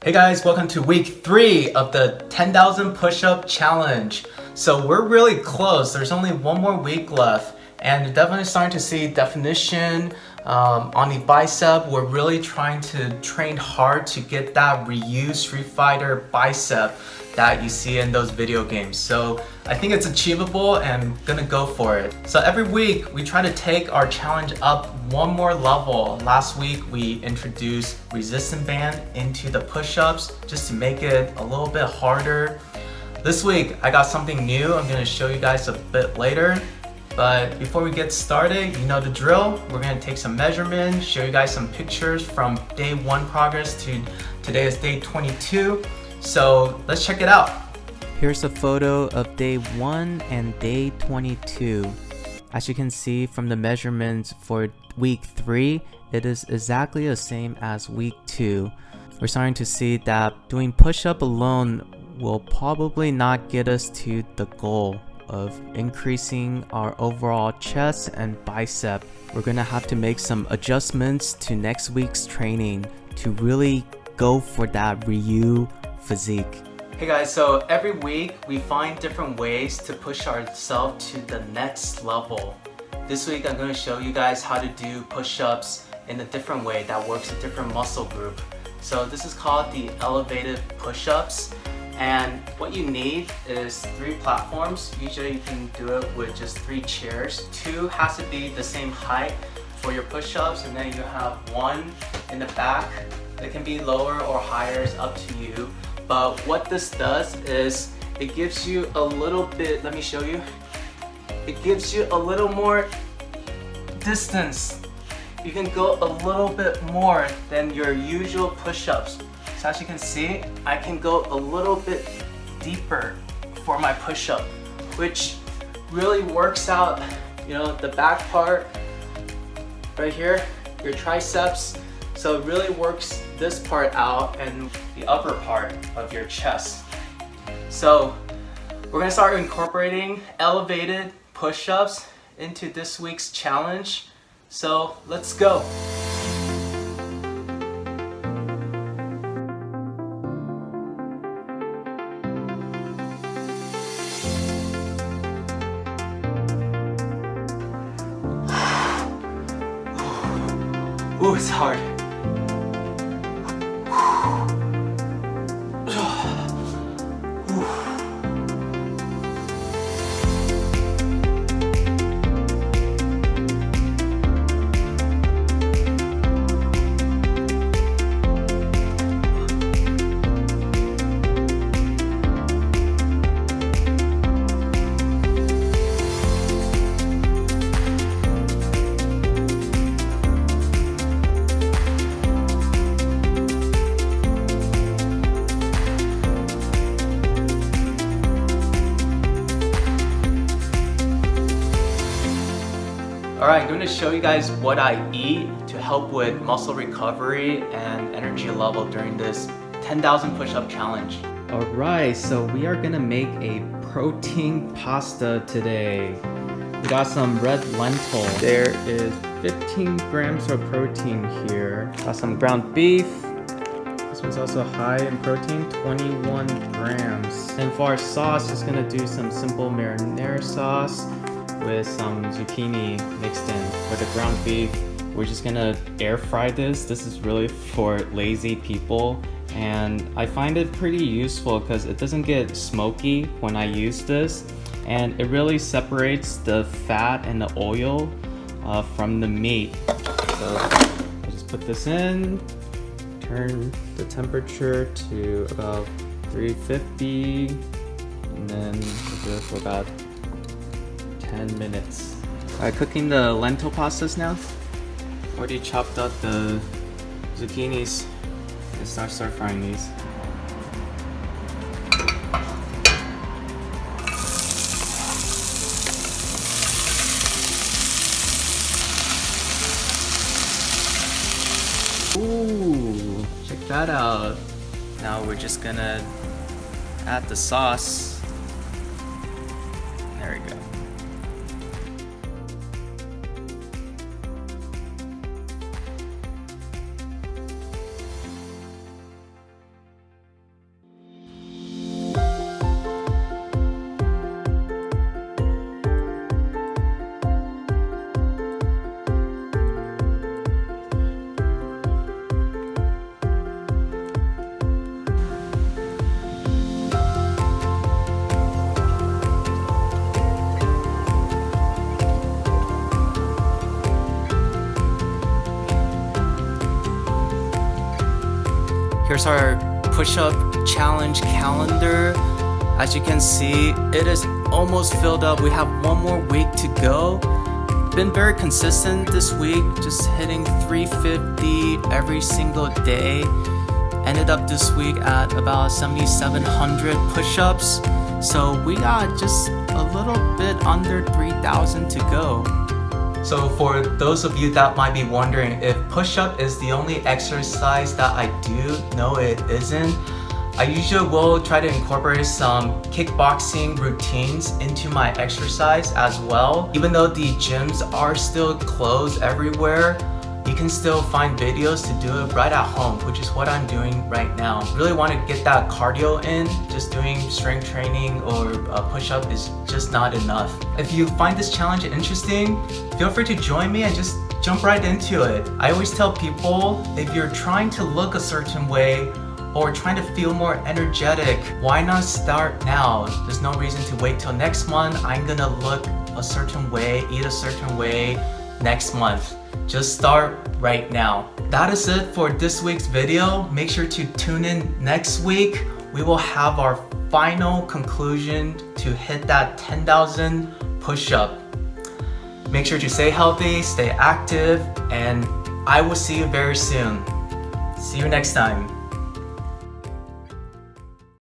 Hey guys, welcome to week 3 of the 10,000 push-up challenge. So we're really close. There's only one more week left and you're definitely starting to see definition on the bicep. We're really trying to train hard to get that RYU Street Fighter bicep that you see in those video games. So I think it's achievable and I'm gonna go for it. So every week we try to take our challenge up one more level. Last week we introduced resistance band into the push-ups just to make it a little bit harder. This week I got something new I'm gonna show you guys a bit later. But before we get started, you know the drill. We're gonna take some measurements, show you guys some pictures from day 1 progress to today is day 22. So let's check it out. Here's a photo of day 1 and day 22. As you can see from the measurements for week 3, it is exactly the same as week 2. We're starting to see that doing push-up alone will probably not get us to the goal of increasing our overall chest and bicep. We're gonna have to make some adjustments to next week's training to really go for that RYU physique. Hey guys, so every week we find different ways to push ourselves to the next level. This week I'm going to show you guys how to do push-ups in a different way that works a different muscle group. So this is called the elevated push-ups, and what you need is 3 platforms. Usually you can do it with just 3 chairs. 2 has to be the same height for your push-ups, and then you have 1 in the back. It can be lower or higher, it's up to you. But what this does is it gives you a little bit, let me show you. It gives you a little more distance. You can go a little bit more than your usual push-ups. So as you can see, I can go a little bit deeper for my push-up, which really works out, you know, the back part right here, your triceps. So it really works this part out and the upper part of your chest. So we're gonna start incorporating elevated push-ups into this week's challenge. So let's go. Ooh, it's hard. Alright, I'm going to show you guys what I eat to help with muscle recovery and energy level during this 10,000 push-up challenge. Alright, so we are going to make a protein pasta today. We got some red lentil. There is 15 grams of protein here. Got some ground beef. This one's also high in protein, 21 grams. And for our sauce, just going to do some simple marinara sauce with some zucchini mixed in. For the ground beef, we're just gonna air fry this. This is really for lazy people, and I find it pretty useful because it doesn't get smoky when I use this, and it really separates the fat and the oil from the meat. So I just put this in, turn the temperature to about 350, and then do it for about 10 minutes. Alright, cooking the lentil pastas now. Already chopped up the zucchinis. Let's start stir frying these. Ooh, check that out. Now we're just gonna add the sauce. There we go. Here's our push-up challenge calendar. As you can see, it is almost filled up. We have one more week to go. Been very consistent this week, just hitting 350 every single day. Ended up this week at about 7,700 push-ups. So we got just a little bit under 3,000 to go. So for those of you that might be wondering if push-up is the only exercise that I do, no it isn't. I usually will try to incorporate some kickboxing routines into my exercise as well. Even though the gyms are still closed everywhere, you can still find videos to do it right at home, which is what I'm doing right now. Really want to get that cardio in. Just doing strength training or a push-up is just not enough. If you find this challenge interesting, feel free to join me and just jump right into it. I always tell people, if you're trying to look a certain way or trying to feel more energetic, why not start now? There's no reason to wait till next month. I'm gonna look a certain way, eat a certain way next month. Just start right now. That is it for this week's video. Make sure to tune in next week. We will have our final conclusion to hit that 10,000 push-up. Make sure to stay healthy, stay active, and I will see you very soon. See you next time.